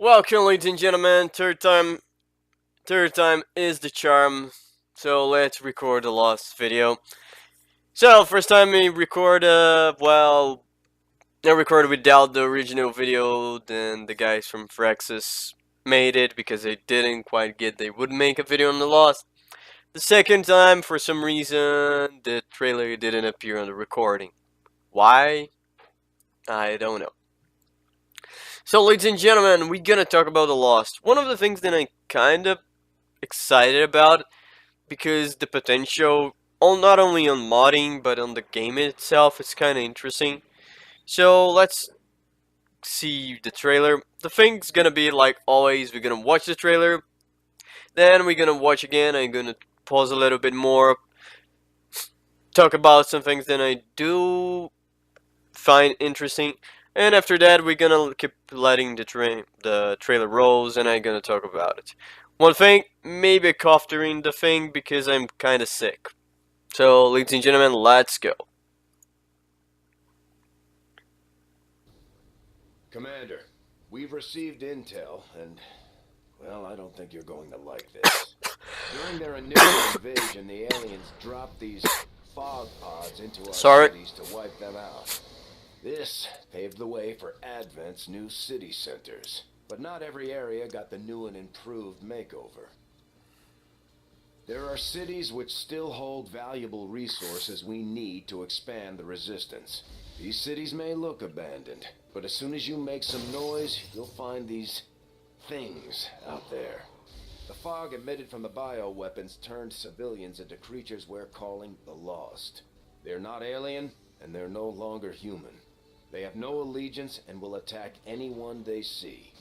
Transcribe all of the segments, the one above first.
Welcome, ladies and gentlemen. Third time is the charm. So let's record the last video. So first time we record, I recorded without the original video. Then the guys from Fraxis made it because they didn't quite get. They would make a video on the lost. The second time, for some reason, the trailer didn't appear on the recording. Why? I don't know. So, ladies and gentlemen, we're gonna talk about the Lost. One of the things that I'm kind of excited about because the potential, not only on modding but on the game itself, is kind of interesting. So let's see the trailer. The thing's gonna be like always: we're gonna watch the trailer, then we're gonna watch again. I'm gonna pause a little bit more, talk about some things that I do find interesting. And after that, we're gonna keep letting the trailer rolls, and I'm gonna talk about it. One thing, maybe a cough during the thing because I'm kind of sick. So, ladies and gentlemen, let's go. Commander, we've received intel, and, well, I don't think you're going to like this. During their initial invasion, the aliens dropped these fog pods into our cities to wipe them out. This paved the way for Advent's new city centers. But not every area got the new and improved makeover. There are cities which still hold valuable resources we need to expand the resistance. These cities may look abandoned, but as soon as you make some noise, you'll find these things out there. The fog emitted from the bioweapons turned civilians into creatures we're calling the Lost. They're not alien, and they're no longer human. They have no allegiance and will attack anyone they see.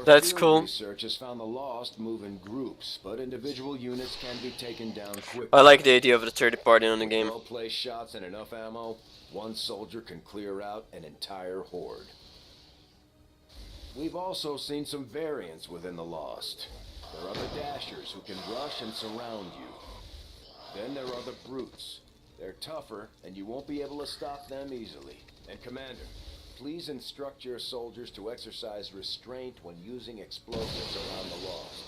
That's cool. Research has found the Lost move in groups, but individual units can be taken down quickly. I like the idea of the third party on the game. With well-placed shots and enough ammo, one soldier can clear out an entire horde. We've also seen some variants within the Lost. There are the Dashers who can rush and surround you. Then there are the Brutes. They're tougher, and you won't be able to stop them easily. And Commander, please instruct your soldiers to exercise restraint when using explosives around the Lost.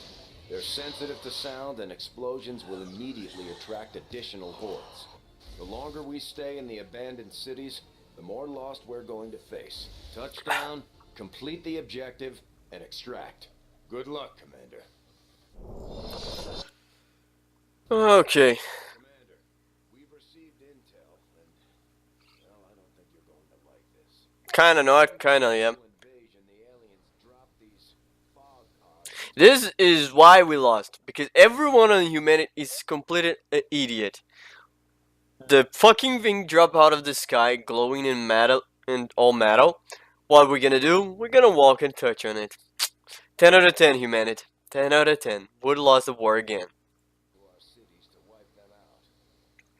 They're sensitive to sound, and explosions will immediately attract additional hordes. The longer we stay in the abandoned cities, the more Lost we're going to face. Touchdown, complete the objective, and extract. Good luck, Commander. Okay. Commander, we've received intel, and, well, I don't think you're going to like this. Kinda not, kinda yeah. This is why we lost, because everyone on humanity is completely an idiot. The fucking thing dropped out of the sky, glowing in metal, and all metal. What we're gonna do? We're gonna walk and touch on it. 10 out of 10, humanity. 10 out of 10. Would lost the war again.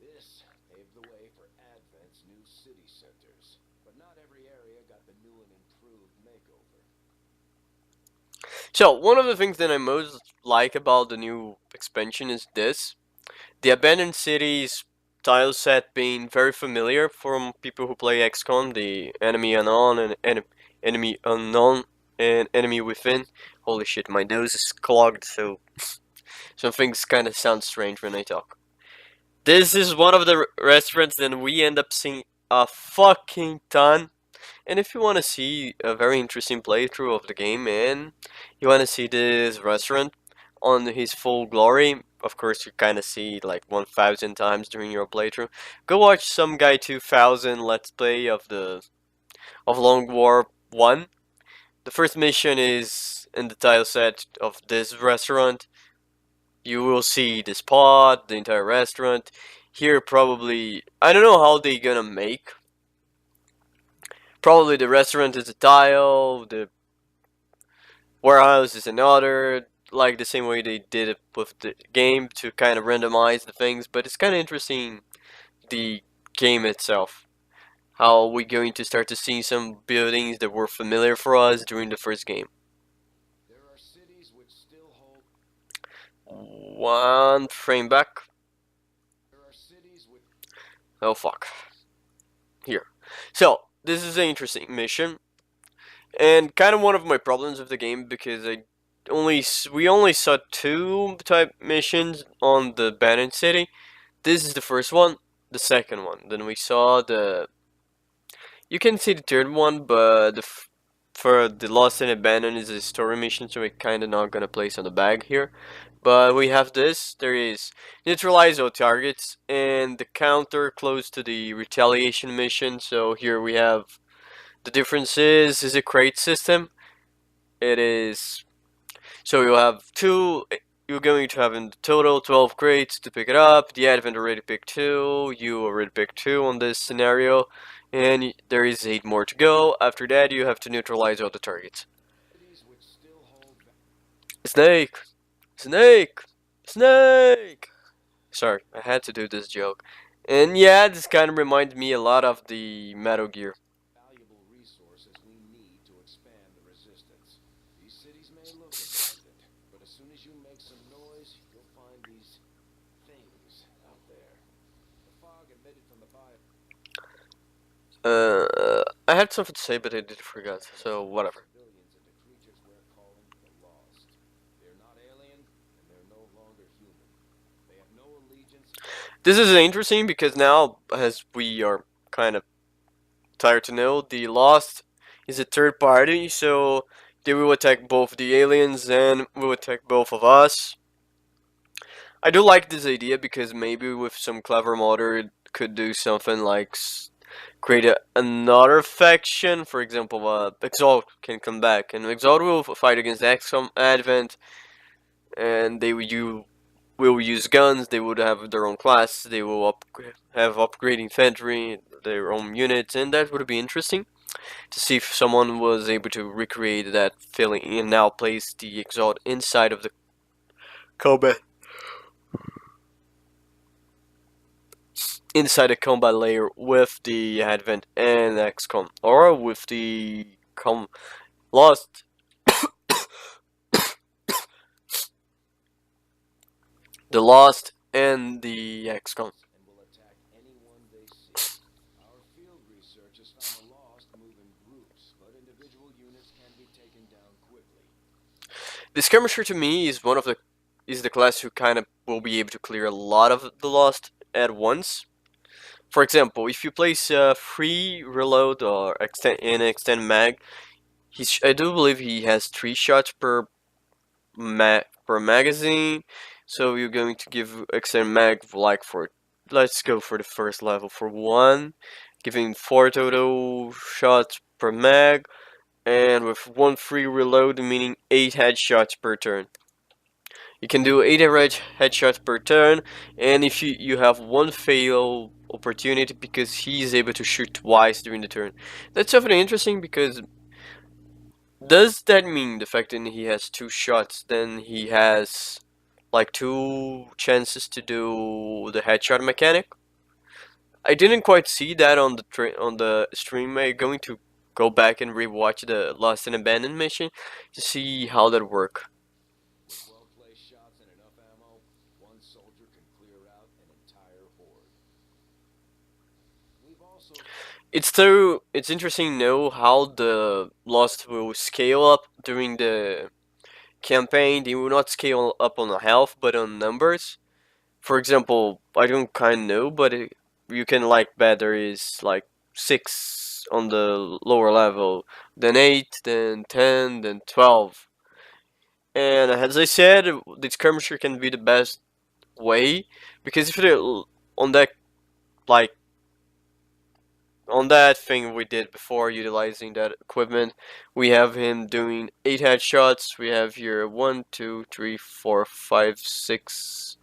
This paved the way for Advent's new city centers, but not every area got the new and improved makeover. So, one of the things that I most like about the new expansion is this. The abandoned cities tile set being very familiar from people who play Xcom, the enemy unknown and enemy unknown and enemy within. Holy shit, my nose is clogged, so some things kind of sound strange when I talk. This is one of the restaurants that we end up seeing a fucking ton. And if you want to see a very interesting playthrough of the game and you want to see this restaurant on his full glory, of course you kind of see like 1000 times during your playthrough, go watch some guy 2000 let's play of Long War 1. The first mission is in the tile set of this restaurant. You will see the spot, the entire restaurant. Here probably, I don't know how they gonna make. Probably the restaurant is a tile, the warehouse is another, like the same way they did it with the game to kind of randomize the things, but it's kind of interesting, the game itself. How we're going to start to see some buildings that were familiar for us during the first game. There are cities which still hold... One frame back. There are cities with... Oh fuck. Here. So, this is an interesting mission. And kind of one of my problems with the game, because we only saw two type missions on the abandoned city. This is the first one, the second one. Then we saw the. You can see the third one, but for the Lost and Abandoned is a story mission, so we're kind of not gonna place on the bag here. But we have this. There is neutralize all targets and the counter close to the retaliation mission. So here we have the difference is a crate system. It is so you have two. You're going to have in total 12 crates to pick it up. The advent already picked two. You already picked two on this scenario, and there is 8 more to go. After that, you have to neutralize all the targets. Snake, snake, snake. Sorry, I had to do this joke. And yeah, this kind of reminds me a lot of the Metal Gear. Valuable resources we need to expand the resistance. These cities may look abandoned, but as soon as you make some noise, you'll find these things out there. The fog emitted from the bio. I had something to say, but I did forget. So whatever. Civilians into creatures we're calling the Lost. They're not alien, and they're no longer human. They have no allegiance. This is interesting because now, as we are kind of tired to know, the Lost is a third party, so they will attack both the aliens and will attack both of us. I do like this idea because maybe with some clever modder it could do something like create another faction. For example, Exalt can come back, and Exalt will fight against Xcom Advent, and will use guns. They would have their own class. They will have upgrade infantry, their own units, and that would be interesting to see if someone was able to recreate that feeling and now place the Exalt inside of the combat. Inside the combat layer with the Advent and XCOM, or with the Lost, the Lost and the XCOM. And will attack anyone they see. Our field research has found the Lost move in groups, but individual units can be taken down quickly. The skirmisher to me is the class who kind of will be able to clear a lot of the Lost at once. For example, if you place free reload or extend mag, I do believe he has 3 shots per magazine. So you're going to give extend mag like for, let's go for the first level for 1, giving 4 total shots per mag, and with 1 free reload, meaning 8 headshots per turn. You can do 8 headshots per turn, and if you have 1 fail opportunity because he's able to shoot twice during the turn. That's something interesting because does that mean the fact that he has 2 shots, then he has like 2 chances to do the headshot mechanic? I didn't quite see that on the stream. I'm going to go back and rewatch the Lost and Abandoned mission to see how that works. With well-placed shots and enough ammo, one soldier can clear out an entire horde. We've also It's interesting to know how the Lost will scale up during the campaign. They will not scale up on health, but on numbers. For example, I don't kind of know, but you can like bet there is like 6 on the lower level, then 8, then 10, then 12. And as I said, the skirmisher can be the best way because if you on that like on that thing we did before utilizing that equipment, we have him doing 8 headshots. We have here 1, 2, 3, 4, 5, 6,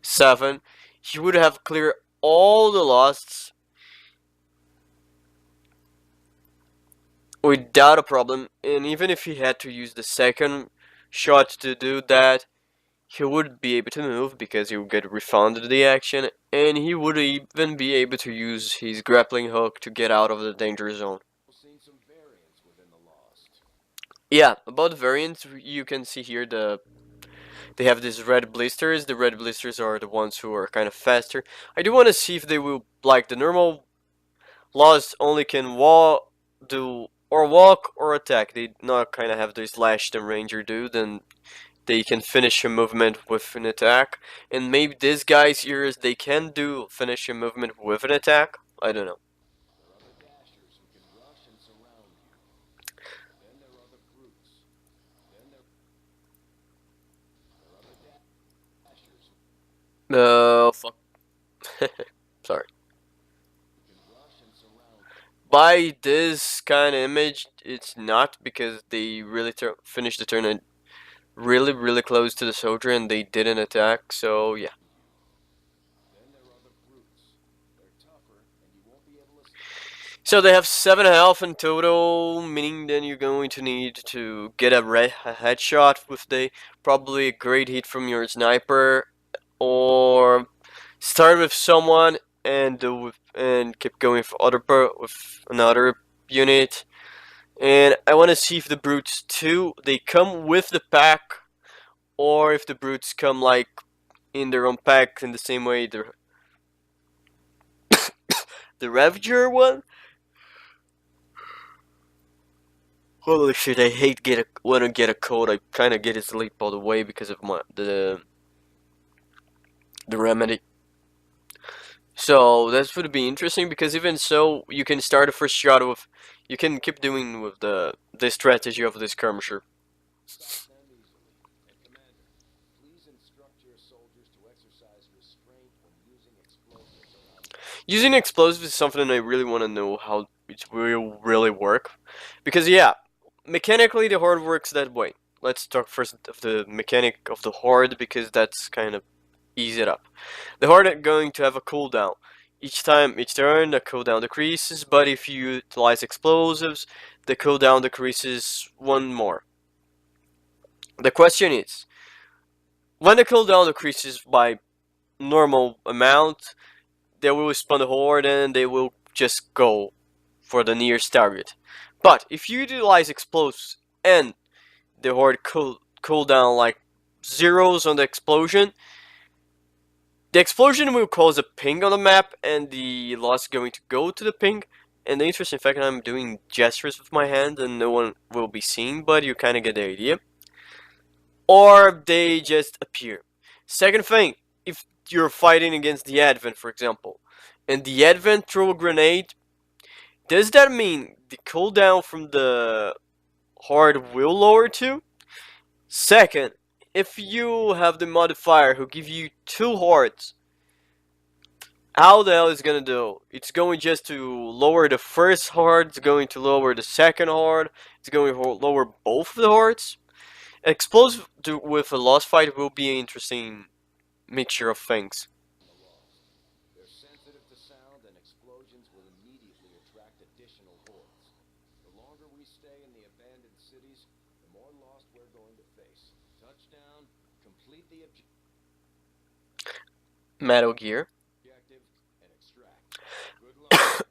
7. He would have cleared all the Losts without a problem, and even if he had to use the second shot to do that, he would be able to move because he would get refunded the action, and he would even be able to use his grappling hook to get out of the danger zone. seen some variants within the Lost. Yeah, about the variants, you can see here they have these red blisters. The red blisters are the ones who are kind of faster. I do want to see if they will, like the normal Lost only can do or walk or attack. They not kind of have the slash the ranger do, then they can finish a movement with an attack. And maybe these guys here, they can do finish a movement with an attack. I don't know. There are other dashers who can rush and surround you. Then there are the brutes. Then there are other dashers Fuck. Sorry. who can rush and surround you. By this kind of image, it's not, because they really finished the turn and really, really close to the soldier and they didn't attack, so yeah. Then there are the brutes. They're tougher, and you won't be able to. So they have 7 health in total, meaning then you're going to need to get a headshot with probably a great hit from your sniper, or start with someone and keep going for with another unit. And I want to see if the brutes too, they come with the pack, or if the brutes come like in their own pack in the same way the Ravager one. Holy shit! I hate when I get a cold. I kind of get it sleep all the way because of the remedy. So that would be interesting, because even so, you can start a first shot with. You can keep doing with the strategy of the skirmisher. Stop them easily. And Commander, please instruct your soldiers to exercise restraint when using explosives around them. Using explosives is something I really want to know how it will really work, because yeah, mechanically the horde works that way. Let's talk first of the mechanic of the horde, because that's kind of ease it up. The horde is going to have a cooldown. Each turn, the cooldown decreases, but if you utilize explosives, the cooldown decreases one more. The question is, when the cooldown decreases by normal amount, they will spawn the horde and they will just go for the nearest target. But if you utilize explosives and the horde cool down like zeros on the explosion will cause a ping on the map, and the loss is going to go to the ping. And the interesting fact, I'm doing gestures with my hand and no one will be seen, but you kind of get the idea. Or they just appear. Second thing, if you're fighting against the Advent, for example, and the Advent throw a grenade, does that mean the cooldown from the horde will lower too? Second, if you have the modifier who give you 2 hordes, how the hell is it gonna do? It's going just to lower the first horde, it's going to lower the second horde, it's going to lower both of the hordes. Explosive with a lost fight will be an interesting mixture of things. The lost. They're sensitive to sound, and explosions will immediately attract additional hordes. The longer we stay in the abandoned cities, the more lost we're going to face. Touchdown, complete the Metal Gear. objective, and extract. Good luck.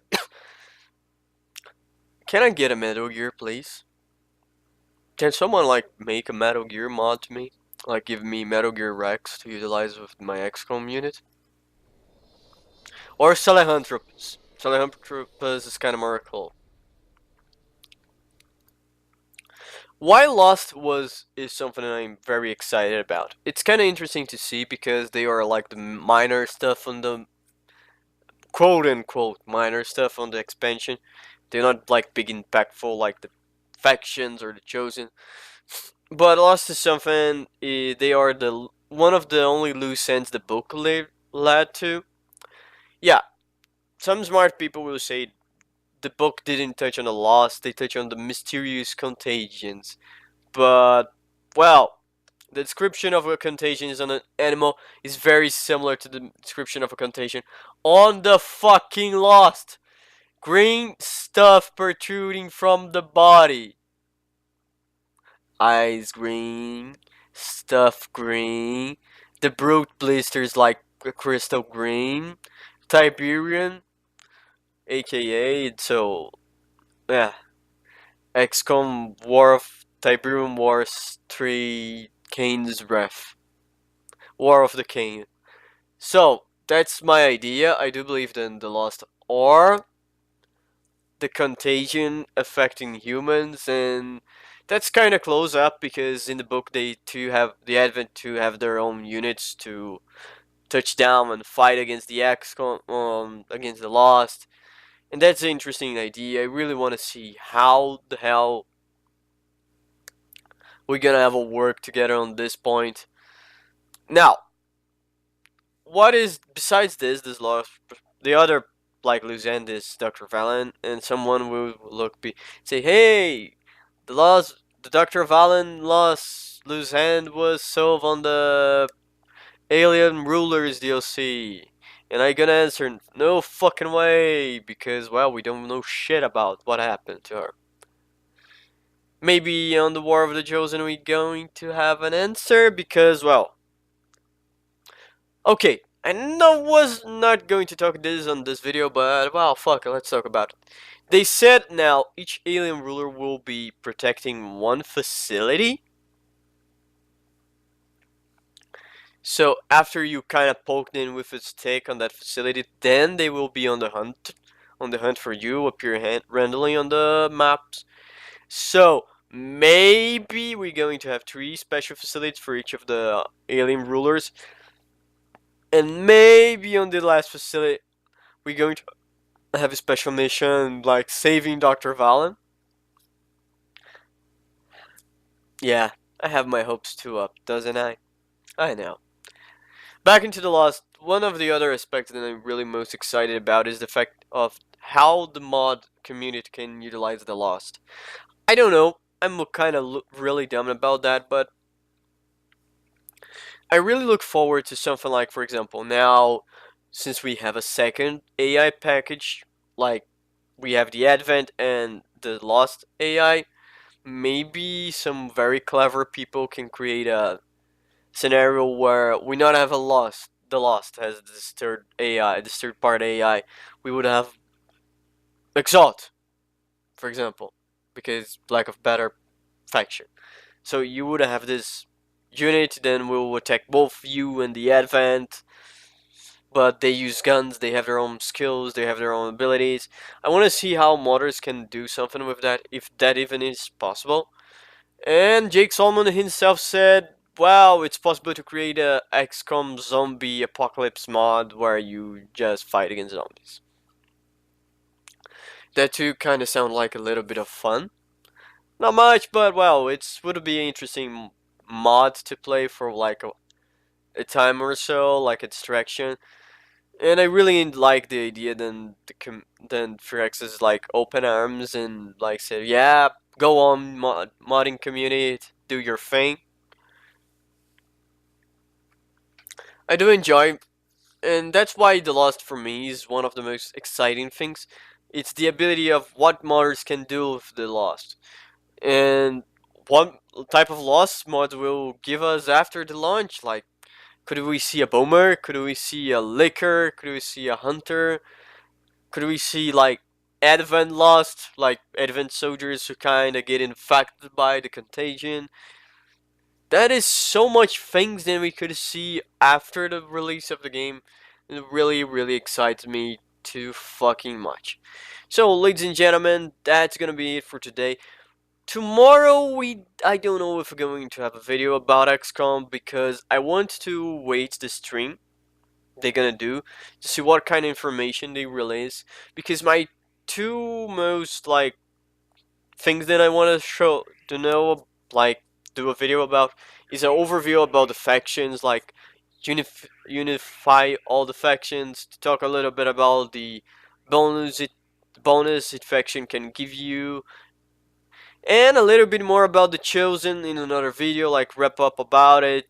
Can I get a Metal Gear, please? Can someone like make a Metal Gear mod to me? Like give me Metal Gear Rex to utilize with my Xcom unit? Or Sahelanthropus. Sahelanthropus is kind of more cool. Why Lost is something I'm very excited about. It's kind of interesting to see, because they are like the minor stuff on the quote unquote minor stuff on the expansion. They're not like big impactful like the factions or the chosen. But Lost is something. They are the one of the only loose ends the book led to. Yeah, some smart people will say the book didn't touch on the Lost. They touch on the mysterious contagions. But well, the description of a contagion on an animal is very similar to the description of a contagion on the fucking Lost. Green stuff protruding from the body. Eyes green, stuff green. The brute blisters like a crystal green. Tiberian, aka, so yeah. Xcom War of Tiberium Wars 3 Kane's Breath. War of the Kane. So, that's my idea. I do believe in the Lost Or the contagion affecting humans, and that's kind of close up because in the book they too have the Advent to have their own units to touch down and fight against the Xcom, against the Lost, and that's an interesting idea. I really want to see how the hell we're gonna have a work together on this point. Now, what is besides this Lost? The other like loose end is Dr. Valen, and someone will say, "Hey, the Dr. Valen lost loose end was solved on the Alien Rulers DLC." And I gonna answer, no fucking way, because, well, we don't know shit about what happened to her. Maybe on the War of the Chosen we going to have an answer, because, well, okay, I was not going to talk this on this video, but, well, fuck it, let's talk about it. They said now each alien ruler will be protecting one facility. So after you kind of poked in with a stick on that facility, then they will be on the hunt for you, appear randomly on the maps. So maybe we're going to have 3 special facilities for each of the alien rulers, and maybe on the last facility we're going to have a special mission like saving Dr. Valen. Yeah, I have my hopes too up, doesn't I? I know. Back into the Lost, one of the other aspects that I'm really most excited about is the fact of how the mod community can utilize the Lost. I don't know, I'm kind of really dumb about that, but I really look forward to something like, for example, now, since we have a second AI package, like we have the Advent and the Lost AI, maybe some very clever people can create a scenario where we not have the Lost as this third AI, this third part AI. We would have Exalt, for example, because lack of better faction. So you would have this unit, then will attack both you and the Advent, but they use guns, they have their own skills, they have their own abilities. I want to see how modders can do something with that, if that even is possible. And Jake Solomon himself said, wow, it's possible to create a XCOM zombie apocalypse mod where you just fight against zombies. That too kind of sound like a little bit of fun. Not much, but well, it would be an interesting mod to play for like a time or so, like a distraction. And I really like the idea then Firaxis like open arms and like say, yeah, go on modding community, do your thing. I do enjoy, and that's why The Lost for me is one of the most exciting things. It's the ability of what modders can do with The Lost. And what type of Lost mod will give us after the launch? Like, could we see a Boomer? Could we see a Licker? Could we see a Hunter? Could we see like Advent Lost, like Advent soldiers who kind of get infected by the contagion? That is so much things that we could see after the release of the game. It really, really excites me too fucking much. So, ladies and gentlemen, that's gonna be it for today. Tomorrow, I don't know if we're going to have a video about XCOM because I want to wait the stream they're gonna do to see what kind of information they release, because my two most like things that I want to show to know, like do a video about, is an overview about the factions, like unify all the factions, to talk a little bit about the bonus it faction can give you, and a little bit more about the Chosen in another video, like wrap up about it,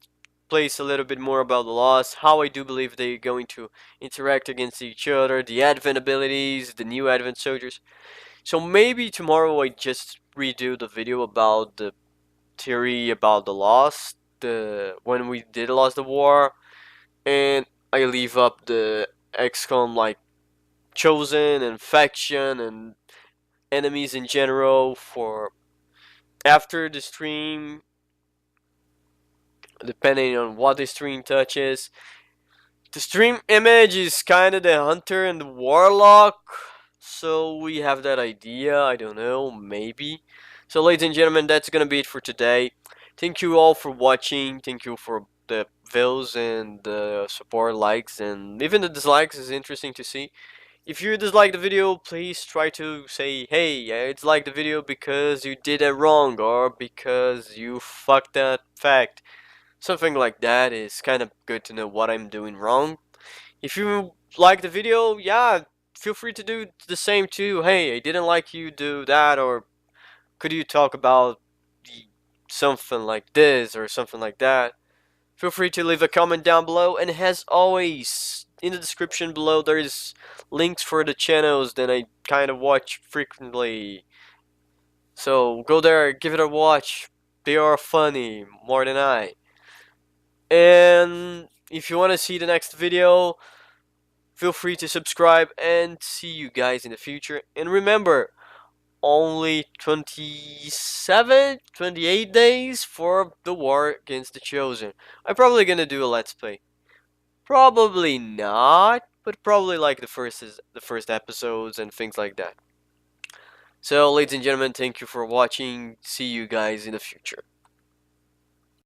place a little bit more about the Lost, how I do believe they're going to interact against each other, the Advent abilities, the new Advent soldiers. So maybe tomorrow I just redo the video about the theory about the Lost, the when we did lost the war, and I leave up the XCOM like Chosen and faction and enemies in general for after the stream, depending on what the stream touches. The stream image is kind of the Hunter and the Warlock. So we have that idea, I don't know, maybe. So ladies and gentlemen, that's gonna be it for today. Thank you all for watching, thank you for the views and the support, likes, and even the dislikes is interesting to see. If you dislike the video, please try to say, hey, I dislike the video because you did it wrong, or because you fucked that fact. Something like that is kind of good to know what I'm doing wrong. If you like the video, yeah, feel free to do the same too. Hey, I didn't like you do that, or could you talk about something like this or something like that? Feel free to leave a comment down below, and as always, in the description below there is links for the channels that I kind of watch frequently. So go there, give it a watch. They are funny, more than I. And if you want to see the next video, feel free to subscribe, and see you guys in the future. And remember, only 27, 28 days for the war against the Chosen. I'm probably gonna do a Let's Play. Probably not, but probably like the first episodes and things like that. So, ladies and gentlemen, thank you for watching. See you guys in the future.